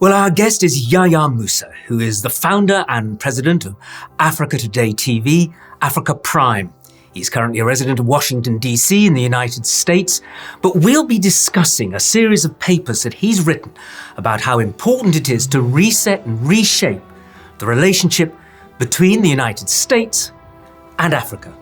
Well, our guest is Yaya Moussa, who is the founder and president of Africa Today TV, Africa Prime. He's currently a resident of Washington, D.C. in the United States, but we'll be discussing a series of papers that he's written about how important it is to reset and reshape the relationship between the United States and Africa.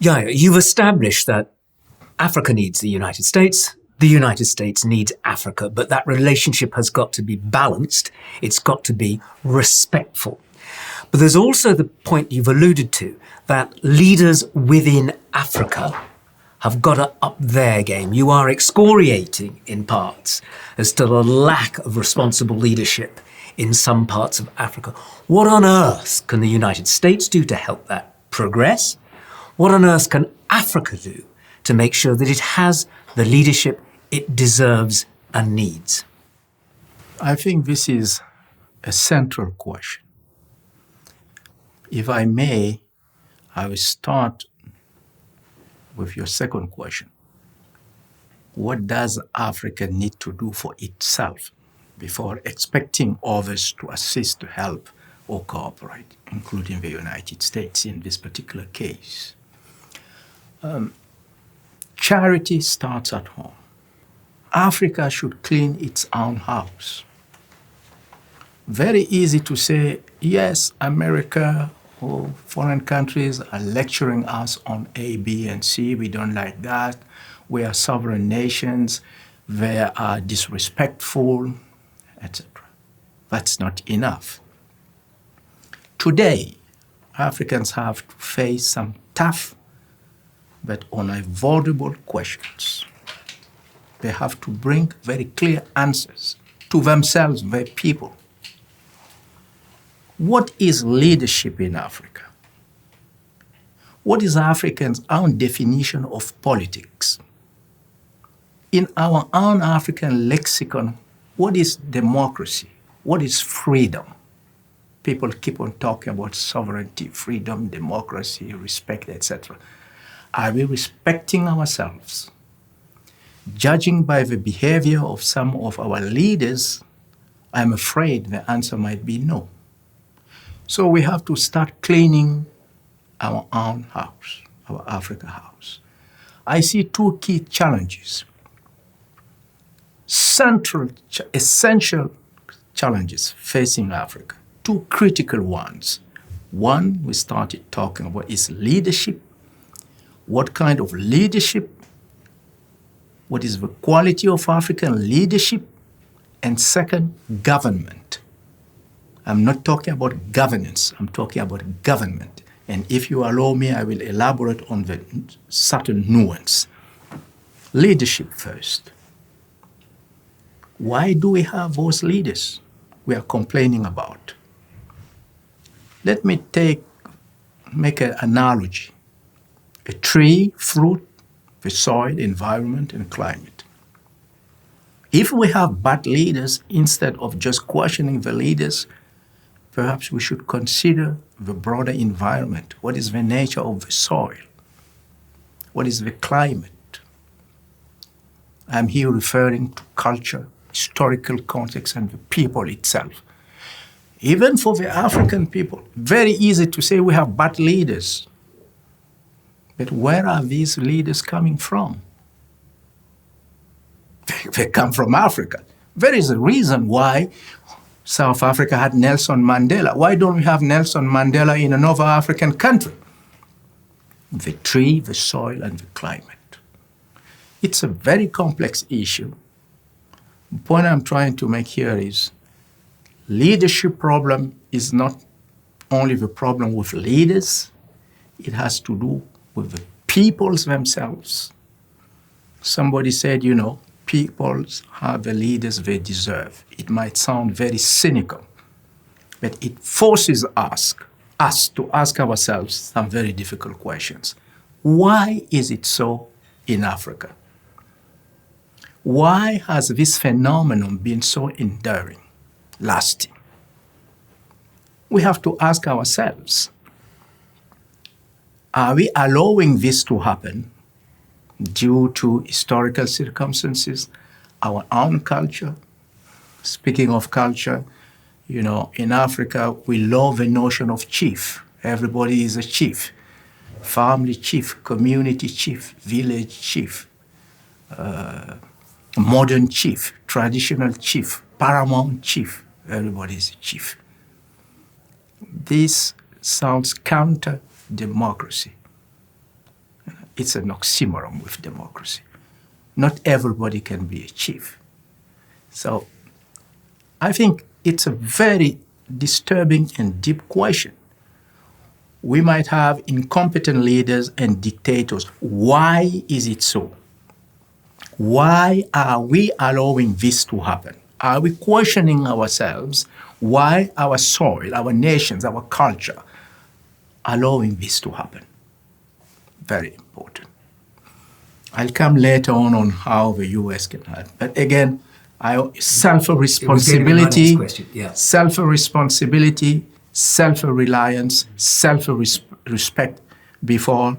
Yaya, you've established that Africa needs the United States needs Africa, but that relationship has got to be balanced, it's got to be respectful. But there's also the point you've alluded to, that leaders within Africa have got to up their game. You are excoriating in parts as to the lack of responsible leadership in some parts of Africa. What on earth can the United States do to help that progress? What on earth can Africa do to make sure that it has the leadership it deserves and needs? I think this is a central question. If I may, I will start with your second question. What does Africa need to do for itself before expecting others to assist, to help, or cooperate, including the United States in this particular case? Charity starts at home. Africa should clean its own house. Very easy to say, yes, America or foreign countries are lecturing us on A, B, and C. We don't like that. We are sovereign nations. They are disrespectful, etc. That's not enough. Today, Africans have to face some tough but unavoidable questions. They have to bring very clear answers to themselves, their people. What is leadership in Africa? What is Africans' own definition of politics? In our own African lexicon, what is democracy? What is freedom? People keep on talking about sovereignty, freedom, democracy, respect, etc. Are we respecting ourselves? Judging by the behavior of some of our leaders, I'm afraid the answer might be no. So we have to start cleaning our own house, our Africa house. I see two key challenges, essential challenges facing Africa, two critical ones. One we started talking about is leadership. What kind of leadership? What is the quality of African leadership? And second, government. I'm not talking about governance, I'm talking about government. And if you allow me, I will elaborate on the subtle nuance. Leadership first. Why do we have those leaders we are complaining about? Let me make an analogy. A tree, fruit, the soil, environment, and climate. If we have bad leaders, instead of just questioning the leaders, perhaps we should consider the broader environment. What is the nature of the soil? What is the climate? I'm here referring to culture, historical context, and the people itself. Even for the African people, very easy to say we have bad leaders. But where are these leaders coming from? They come from Africa. There is a reason why South Africa had Nelson Mandela. Why don't we have Nelson Mandela in another African country? The tree, the soil, and the climate. It's a very complex issue. The point I'm trying to make here is leadership problem is not only the problem with leaders, it has to do with the peoples themselves. Somebody said, peoples have the leaders they deserve. It might sound very cynical, but it forces us to ask ourselves some very difficult questions. Why is it so in Africa? Why has this phenomenon been so enduring, lasting? We have to ask ourselves, are we allowing this to happen due to historical circumstances, our own culture? Speaking of culture, in Africa, we love the notion of chief. Everybody is a chief. Family chief, community chief, village chief, modern chief, traditional chief, paramount chief. Everybody is a chief. This sounds counter-democracy. It's an oxymoron with democracy. Not everybody can be a chief. So I think it's a very disturbing and deep question. We might have incompetent leaders and dictators. Why is it so? Why are we allowing this to happen? Are we questioning ourselves why our soil, our nations, our culture allowing this to happen? Very important. I'll come later on how the US can help. But again, self-responsibility, self-responsibility, self-reliance, self-respect before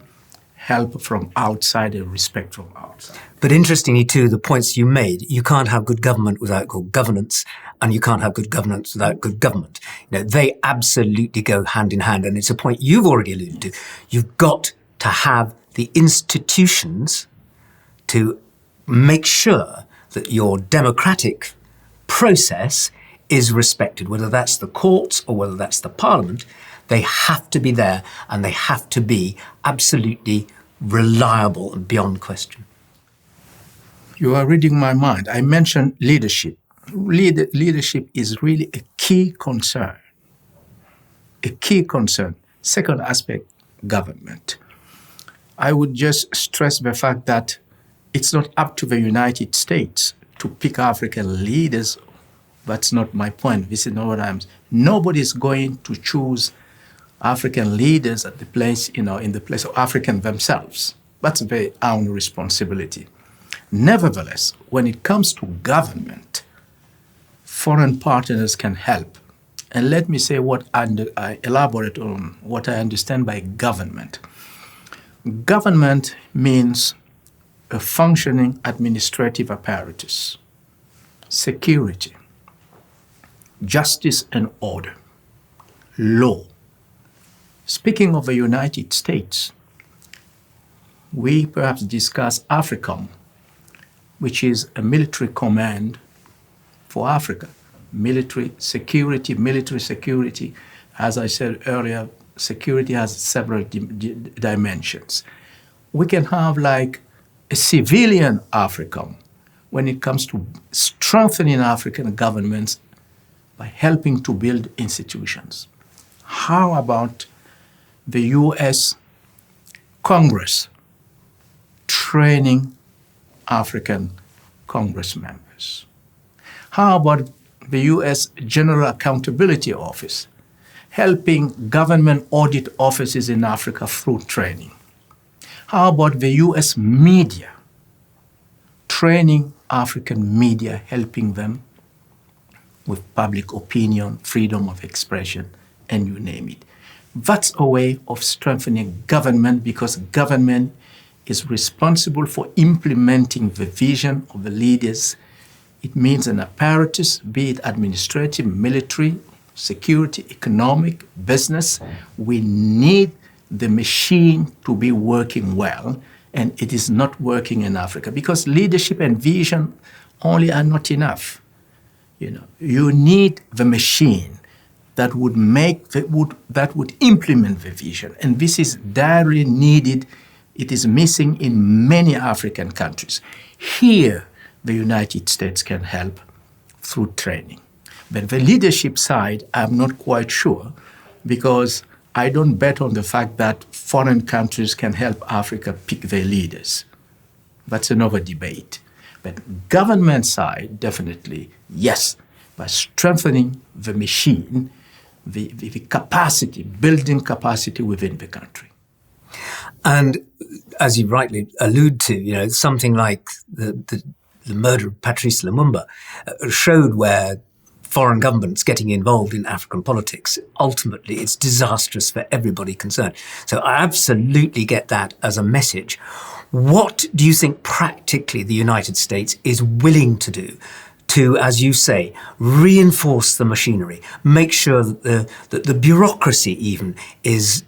help from outside and respect from outside. But interestingly, too, the points you made, you can't have good government without good governance, and you can't have good governance without good government. They absolutely go hand in hand, and it's a point you've already alluded to. You've got to have the institutions to make sure that your democratic process is respected, whether that's the courts or whether that's the parliament. They have to be there, and they have to be absolutely reliable and beyond question. You are reading my mind. I mentioned leadership. Leadership is really a key concern. A key concern. Second aspect, government. I would just stress the fact that it's not up to the United States to pick African leaders. That's not my point. This is not what I'm saying. Nobody's going to choose African leaders at the place, in the place of African themselves. That's their own responsibility. Nevertheless, when it comes to government, foreign partners can help. And let me say I elaborate on what I understand by government. Government means a functioning administrative apparatus, security, justice and order, law. Speaking of the United States, we perhaps discuss AFRICOM, which is a military command for Africa. Military security. As I said earlier, security has several dimensions. We can have like a civilian AFRICOM when it comes to strengthening African governments by helping to build institutions. How about the US Congress training African Congress members? How about the US General Accountability Office helping government audit offices in Africa through training? How about the US media training African media, helping them with public opinion, freedom of expression, and you name it? That's a way of strengthening government, because government is responsible for implementing the vision of the leaders. It means an apparatus, be it administrative, military, security, economic, business. We need the machine to be working well, and it is not working in Africa because leadership and vision only are not enough. You need the machine that would implement the vision, and this is direly needed. It is missing in many African countries. Here, the United States can help through training. But the leadership side, I'm not quite sure, because I don't bet on the fact that foreign countries can help Africa pick their leaders. That's another debate. But government side, definitely, yes, by strengthening the machine, the capacity, building capacity within the country. And as you rightly allude to, something like the the murder of Patrice Lumumba showed where foreign governments getting involved in African politics, ultimately it's disastrous for everybody concerned. So I absolutely get that as a message. What do you think practically the United States is willing to do to, as you say, reinforce the machinery, make sure that the bureaucracy even is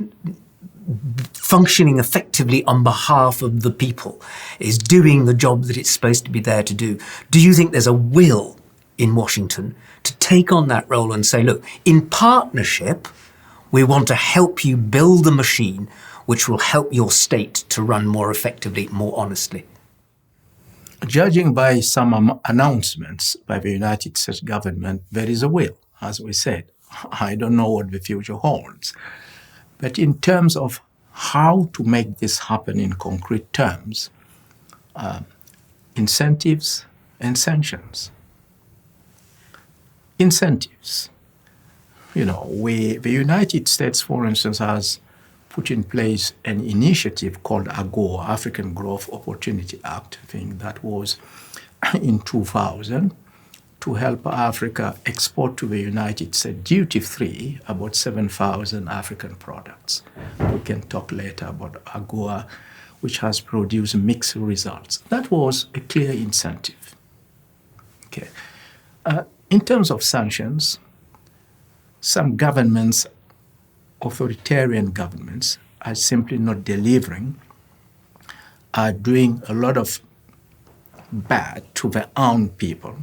functioning effectively on behalf of the people, is doing the job that it's supposed to be there to do? Do you think there's a will in Washington to take on that role and say, look, in partnership, we want to help you build the machine which will help your state to run more effectively, more honestly? Judging by some announcements by the United States government, there is a will, as we said. I don't know what the future holds. But in terms of how to make this happen in concrete terms, incentives and sanctions. Incentives. The United States, for instance, has put in place an initiative called AGOA, African Growth Opportunity Act. I think that was in 2000, to help Africa export to the United States duty-free about 7,000 African products. We can talk later about AGOA, which has produced mixed results. That was a clear incentive. Okay. In terms of sanctions, some governments, authoritarian governments, are simply not delivering, are doing a lot of bad to their own people.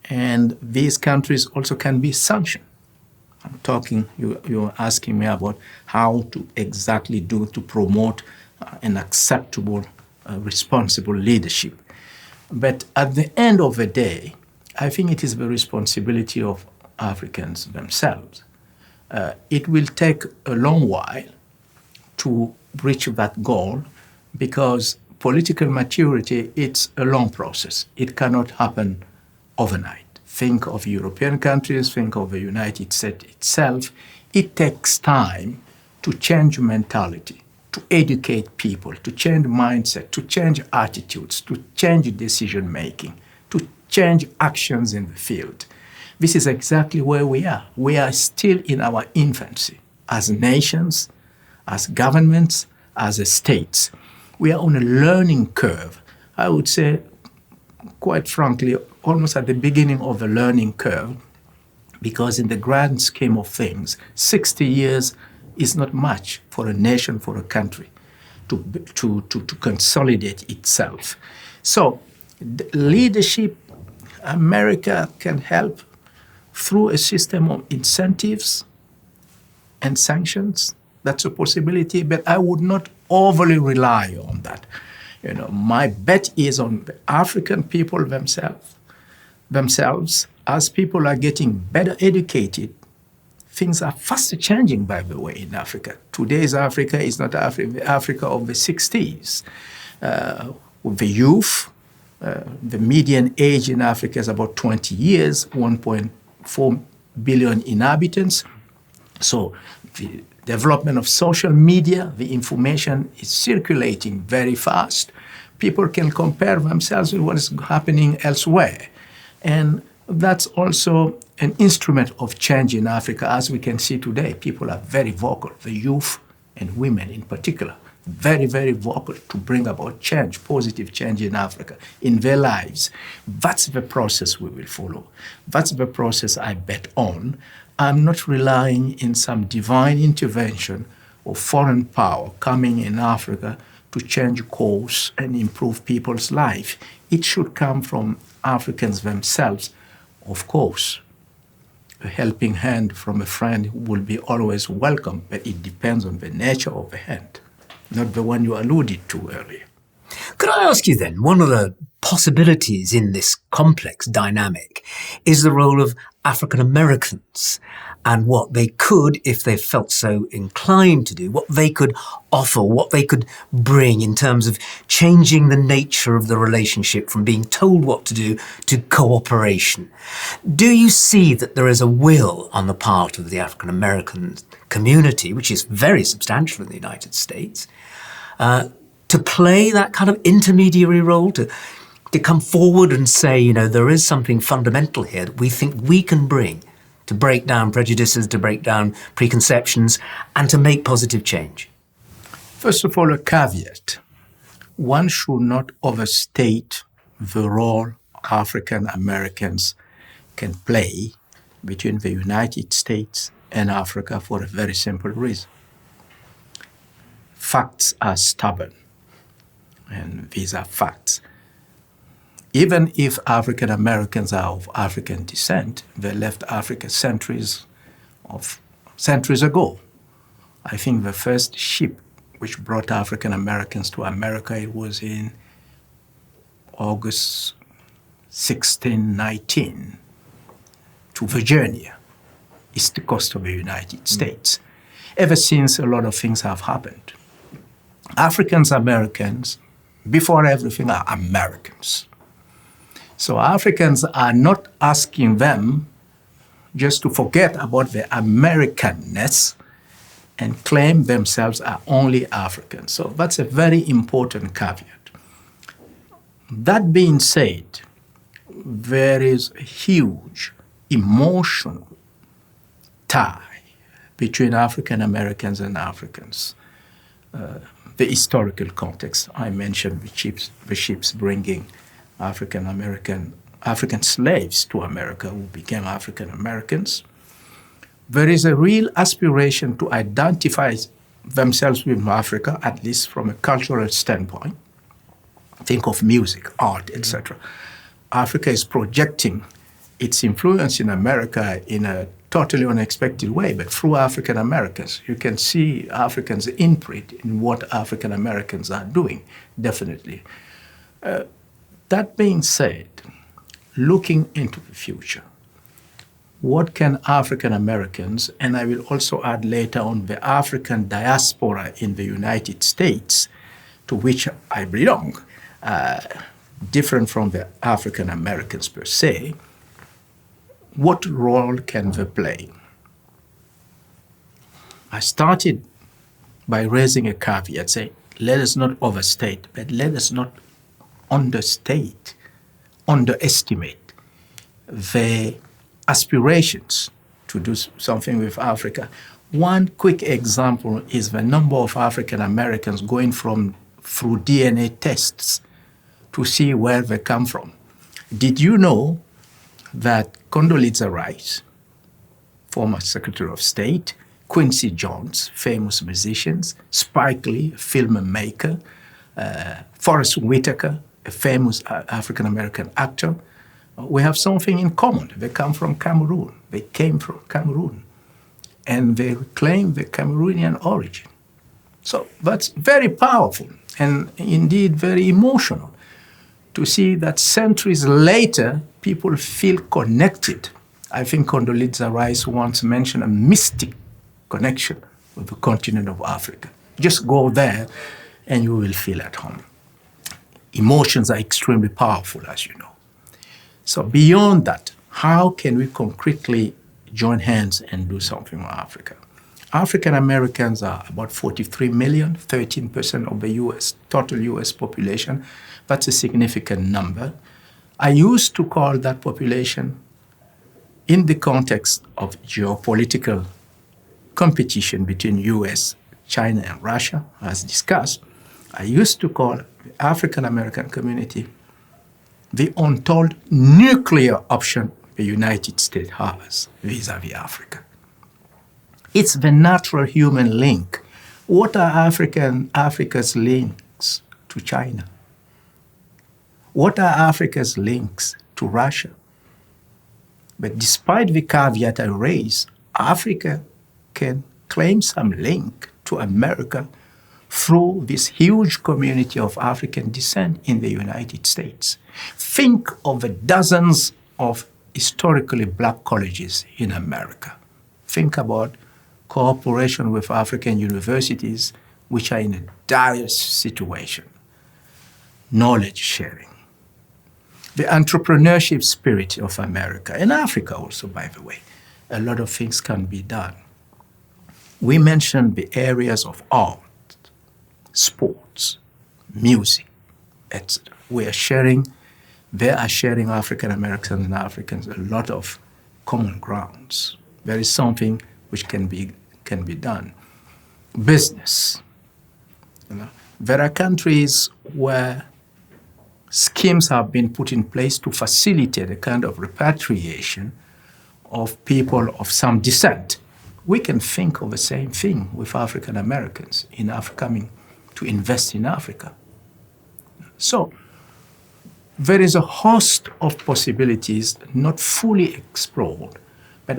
And these countries also can be sanctioned. I'm talking, you're asking me about how to exactly do to promote an acceptable, responsible leadership. But at the end of the day, I think it is the responsibility of Africans themselves. It will take a long while to reach that goal because political maturity, it's a long process. It cannot happen overnight. Think of European countries, think of the United States itself. It takes time to change mentality, to educate people, to change mindset, to change attitudes, to change decision making, to change actions in the field. This is exactly where we are. We are still in our infancy as nations, as governments, as states. We are on a learning curve. I would say, quite frankly, almost at the beginning of the learning curve, because in the grand scheme of things, 60 years is not much for a nation, for a country to consolidate itself. So leadership, America can help through a system of incentives and sanctions. That's a possibility, but I would not overly rely on that. My bet is on the African people themselves. As people are getting better educated, things are faster changing, by the way, in Africa. Today's Africa is not the Africa of the 60s. With the youth, the median age in Africa is about 20 years, 1.4 billion inhabitants. So the development of social media, the information is circulating very fast. People can compare themselves with what is happening elsewhere. And that's also an instrument of change in Africa. As we can see today, people are very vocal, the youth and women in particular, very, very vocal to bring about change, positive change in Africa, in their lives. That's the process we will follow. That's the process I bet on. I'm not relying in some divine intervention of foreign power coming in Africa to change course and improve people's life. It should come from Africans themselves. Of course, a helping hand from a friend will be always welcome, but it depends on the nature of the hand, not the one you alluded to earlier. Could I ask you then, one of the possibilities in this complex dynamic is the role of African Americans and what they could, if they felt so inclined to do, what they could offer, what they could bring in terms of changing the nature of the relationship from being told what to do to cooperation. Do you see that there is a will on the part of the African American community, which is very substantial in the United States, to play that kind of intermediary role, to to come forward and say, you know, there is something fundamental here that we think we can bring to break down prejudices, to break down preconceptions, and to make positive change? First of all, a caveat. One should not overstate the role African Americans can play between the United States and Africa for a very simple reason. Facts are stubborn, and these are facts. Even if African Americans are of African descent, they left Africa centuries ago. I think the first ship which brought African Americans to America, it was in August 1619 to Virginia, east coast of the United States. Ever since, a lot of things have happened. Africans Americans, before everything, are Americans. So Africans are not asking them just to forget about their Americanness and claim themselves are only Africans. So that's a very important caveat. That being said, there is a huge emotional tie between African Americans and Africans. The historical context, I mentioned the ships bringing African slaves to America who became African Americans. There is a real aspiration to identify themselves with Africa, at least from a cultural standpoint. Think of music, art, etc. Africa is projecting its influence in America in a totally unexpected way, but through African Americans. You can see Africans' imprint in what African Americans are doing, definitely. That being said, looking into the future, what can African Americans, and I will also add later on the African diaspora in the United States, to which I belong, different from the African Americans per se, what role can they play? I started by raising a caveat, saying, let us not overstate, but let us not underestimate the aspirations to do something with Africa. One quick example is the number of African Americans going through DNA tests to see where they come from. Did you know that Condoleezza Rice, former Secretary of State, Quincy Jones, famous musicians, Spike Lee, a filmmaker, Forrest Whitaker, a famous African-American actor, we have something in common. They come from Cameroon. They came from Cameroon. And they claim the Cameroonian origin. So that's very powerful and indeed very emotional to see that centuries later, people feel connected. I think Condoleezza Rice once mentioned a mystic connection with the continent of Africa. Just go there and you will feel at home. Emotions are extremely powerful, as you know. So beyond that, how can we concretely join hands and do something for Africa? African Americans are about 43 million, 13% of the total US population. That's a significant number. I used to call that population, in the context of geopolitical competition between US, China, and Russia, as discussed, I used to call the African American community the untold nuclear option the United States has vis-à-vis Africa. It's the natural human link. What are Africa's links to China? What are Africa's links to Russia? But despite the caveat I raised, Africa can claim some link to America through this huge community of African descent in the United States. Think of the dozens of historically black colleges in America. Think about cooperation with African universities which are in a dire situation. Knowledge sharing. The entrepreneurship spirit of America, and Africa also, by the way. A lot of things can be done. We mentioned the areas of art, sports, music, etc. We are sharing they are sharing African Americans and Africans a lot of common grounds. There is something which can be done. Business. There are countries where schemes have been put in place to facilitate a kind of repatriation of people of some descent. We can think of the same thing with African Americans coming to invest in Africa. So there is a host of possibilities not fully explored, but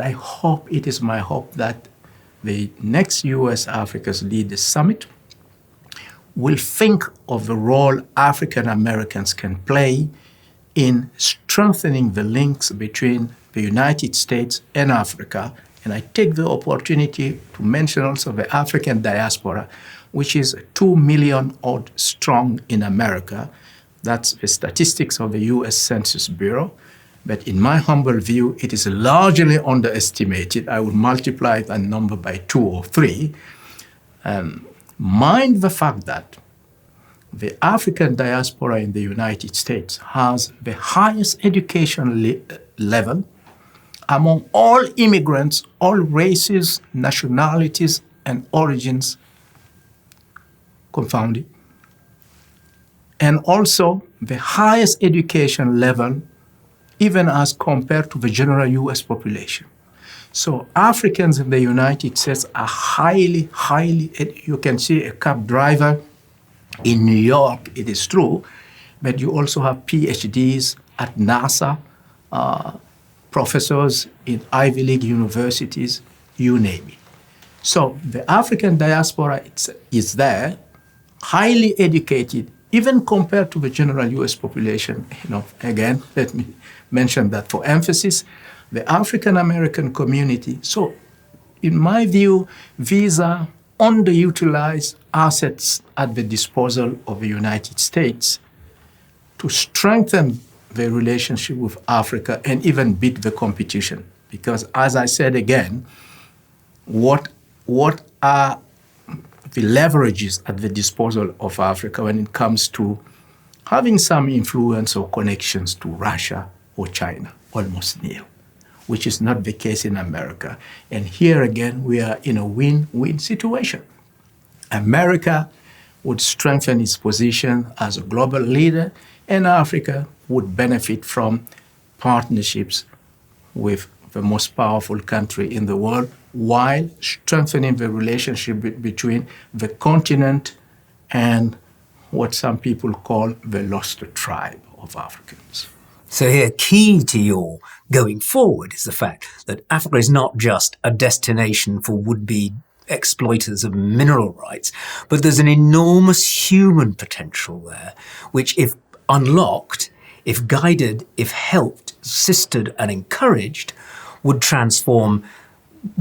it is my hope that the next U.S.-Africa Leaders Summit will think of the role African Americans can play in strengthening the links between the United States and Africa. And I take the opportunity to mention also the African diaspora, which is 2 million odd strong in America. That's the statistics of the U.S. Census Bureau. But in my humble view, it is largely underestimated. I would multiply that number by 2 or 3. Mind the fact that the African diaspora in the United States has the highest education level among all immigrants, all races, nationalities, and origins confounded, and also the highest education level even as compared to the general U.S. population. So Africans in the United States are highly, you can see a cab driver in New York, it is true, but you also have PhDs at NASA, professors in Ivy League universities, you name it. So the African diaspora is there, highly educated, even compared to the general U.S. population. Again, let me mention that for emphasis, the African American community. So in my view, these are underutilized assets at the disposal of the United States to strengthen the relationship with Africa and even beat the competition. Because as I said again, what are the leverages at the disposal of Africa when it comes to having some influence or connections to Russia or China? Almost nil, which is not the case in America. And here again, we are in a win-win situation. America would strengthen its position as a global leader, and Africa would benefit from partnerships with the most powerful country in the world, while strengthening the relationship between the continent and what some people call the lost tribe of Africans. So here, key to your going forward is the fact that Africa is not just a destination for would-be exploiters of mineral rights, but there's an enormous human potential there, which if unlocked, if guided, if helped, assisted and encouraged, would transform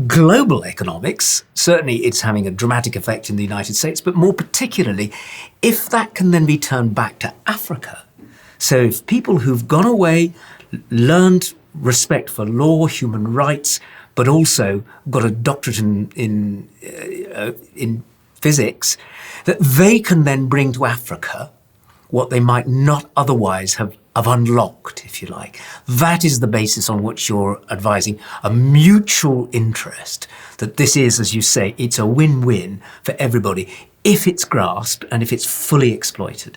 global economics. Certainly it's having a dramatic effect in the United States, but more particularly, if that can then be turned back to Africa. So if people who've gone away, learned respect for law, human rights, but also got a doctorate in physics, that they can then bring to Africa what they might not otherwise have unlocked, if you like. That is the basis on which you're advising a mutual interest, that this is, as you say, it's a win-win for everybody if it's grasped and if it's fully exploited.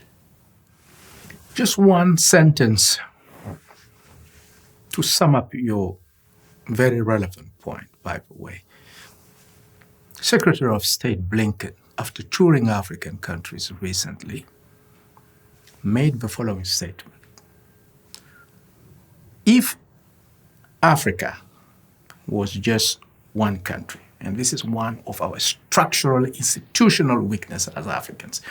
Just one sentence to sum up your very relevant point, by the way. Secretary of State Blinken, after touring African countries recently, made the following statement. If Africa was just one country, and this is one of our structural institutional weaknesses as Africans,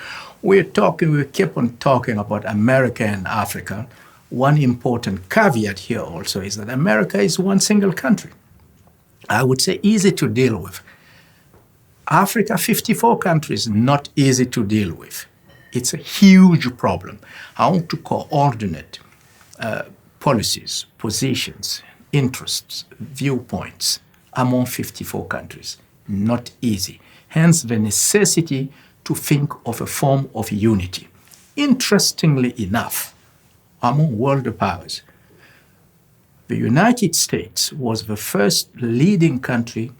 we keep on talking about America and Africa. One important caveat here also is that America is one single country. I would say easy to deal with. Africa, 54 countries, not easy to deal with. It's a huge problem. How to coordinate policies, positions, interests, viewpoints among 54 countries. Not easy. Hence the necessity to think of a form of unity. Interestingly enough, among world powers. The United States was the first leading country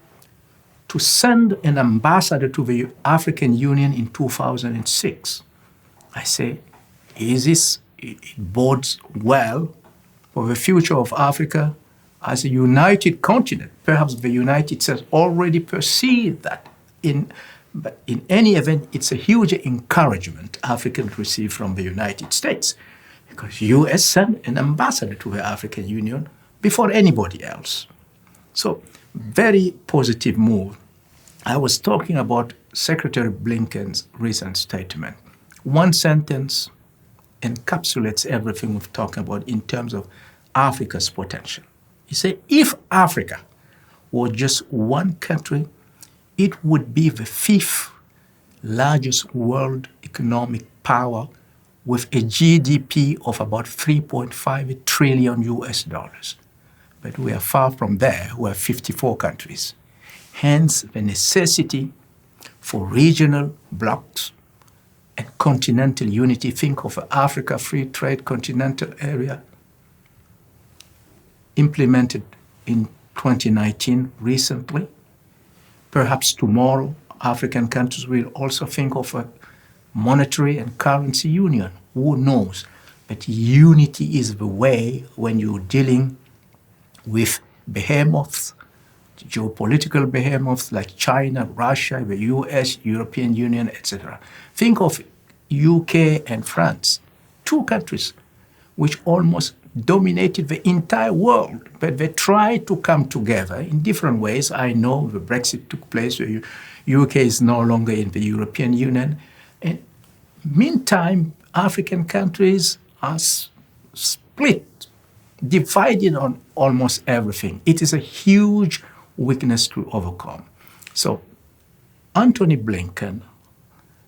to send an ambassador to the African Union in 2006. I say, it bodes well for the future of Africa as a united continent. Perhaps the United States already perceived that. But in any event, it's a huge encouragement Africans receive from the United States, because U.S. sent an ambassador to the African Union before anybody else. So, very positive move. I was talking about Secretary Blinken's recent statement. One sentence encapsulates everything we've talked about in terms of Africa's potential. He said, if Africa were just one country, it would be the fifth largest world economic power with a GDP of about 3.5 trillion US dollars. But we are far from there. We are 54 countries. Hence, the necessity for regional blocks and continental unity. Think of the Africa Free Trade Continental Area implemented in 2019 recently. Perhaps tomorrow, African countries will also think of a monetary and currency union. Who knows? But unity is the way when you're dealing with behemoths, geopolitical behemoths like China, Russia, the US, European Union, etc. Think of UK and France, two countries which almost dominated the entire world, but they tried to come together in different ways. I know the Brexit took place, the UK is no longer in the European Union. And meantime, African countries are split, divided on almost everything. It is a huge weakness to overcome. So Anthony Blinken,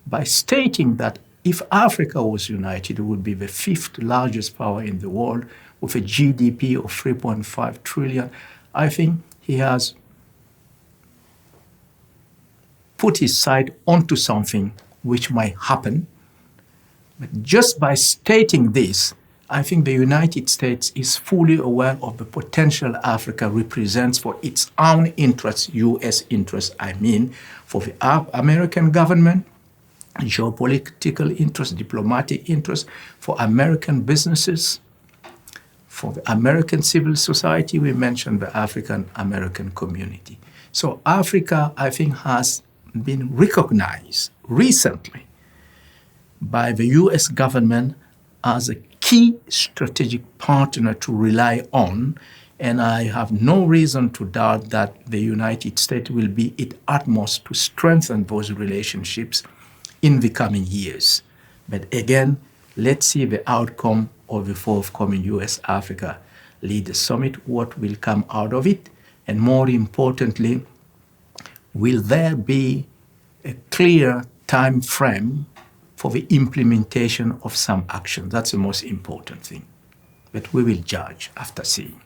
by stating that if Africa was united, it would be the fifth largest power in the world with a GDP of 3.5 trillion, I think he has put his side onto something which might happen. But just by stating this, I think the United States is fully aware of the potential Africa represents for its own interests, U.S. interests, I mean, for the American government, geopolitical interests, diplomatic interests, for American businesses, for the American civil society. We mentioned the African-American community. So Africa, I think, has been recognized recently by the U.S. government as a key strategic partner to rely on, and I have no reason to doubt that the United States will be its utmost to strengthen those relationships in the coming years. But again, let's see the outcome of the forthcoming U.S.-Africa Leaders Summit, what will come out of it, and more importantly, will there be a clear time frame for the implementation of some action? That's the most important thing. But we will judge after seeing.